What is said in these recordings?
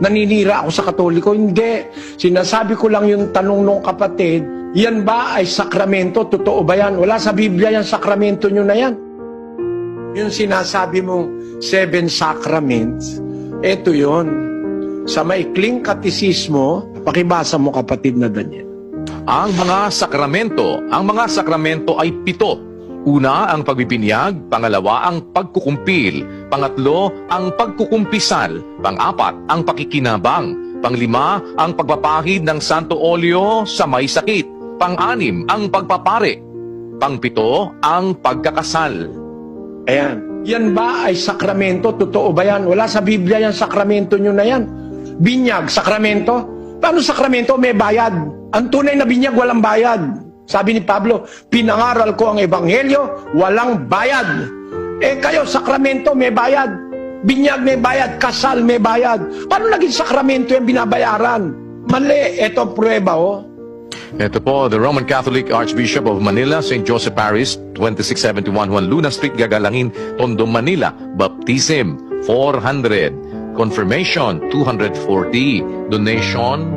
naninira ako sa Katoliko. Hindi. Sinasabi ko lang yung tanong ng kapatid, yan ba ay sakramento? Totoo ba yan? Wala sa Biblia yan, sakramento nyo na yan. Yung sinasabi mong 7 sacraments, eto yun. Sa maikling katisismo, pakibasa mo kapatid na Daniel. Ang mga sakramento ay 7. Una, ang pagbibinyag. Pangalawa, ang pagkukumpil. Pangatlo, ang pagkukumpisal. Pang-apat, ang pakikinabang. Panglima, ang pagpapahid ng santo olyo sa may sakit. Pang-anim, ang pagpapare. Pang-pito, ang pagkakasal. Ayan. Yan ba ay sakramento? Totoo ba yan? Wala sa Biblia yan, sakramento nyo na yan. Binyag, sakramento? Paano sakramento? May bayad. Ang tunay na binyag, walang bayad. Sabi ni Pablo, pinangaral ko ang ebanghelyo, walang bayad. Eh kayo, sakramento, may bayad. Binyag, may bayad. Kasal, may bayad. Paano naging sakramento yung binabayaran? Mali, eto prueba, oh. Ito po, the Roman Catholic Archbishop of Manila, St. Joseph Parish, 2671 Juan Luna Street, Gagalangin, Tondo, Manila. Baptism, 400. Confirmation, 240. Donation,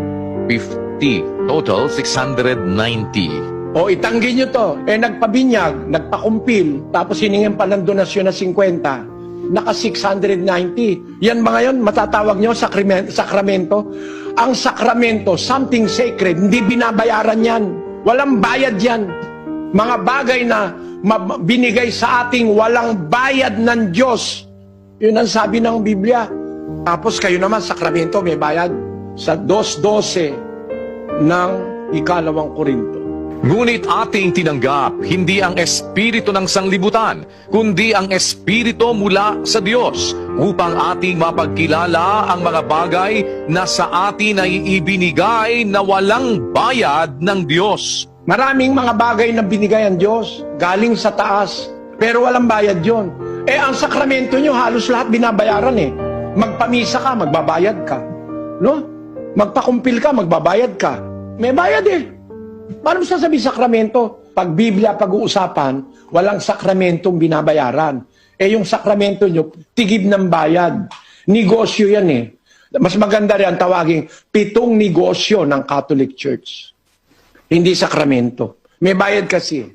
50. Total, 690. O itanggi nyo to. Eh nagpabinyag, nagpakumpil, tapos hiningin pa ng donasyon na 50. Naka 690. Yan ba ngayon, matatawag nyo sakramento? Ang sakramento, something sacred, hindi binabayaran yan. Walang bayad yan. Mga bagay na binigay sa ating walang bayad ng Diyos. Yun ang sabi ng Biblia. Tapos kayo naman, sakramento, may bayad. Sa 2:12 ng Ikalawang Korinto. Ngunit ating tinanggap hindi ang espiritu ng sanglibutan, kundi ang espiritu mula sa Diyos, upang ating mapagkilala ang mga bagay na sa atin ay ibinigay na walang bayad ng Diyos. Maraming mga bagay na binigay ang Diyos, galing sa taas, pero walang bayad yon. Eh ang sakramento nyo, halos lahat binabayaran eh. Magpamisa ka, magbabayad ka. No? Magpakumpil ka, magbabayad ka. May bayad eh. Paano mo sasabihin sakramento? Pag Biblia pag-uusapan, walang sakramentong binabayaran. Eh yung sakramento nyo, tigib ng bayad. Negosyo yan eh. Mas maganda rin ang tawaging 7 negosyo ng Catholic Church. Hindi sakramento. May bayad kasi.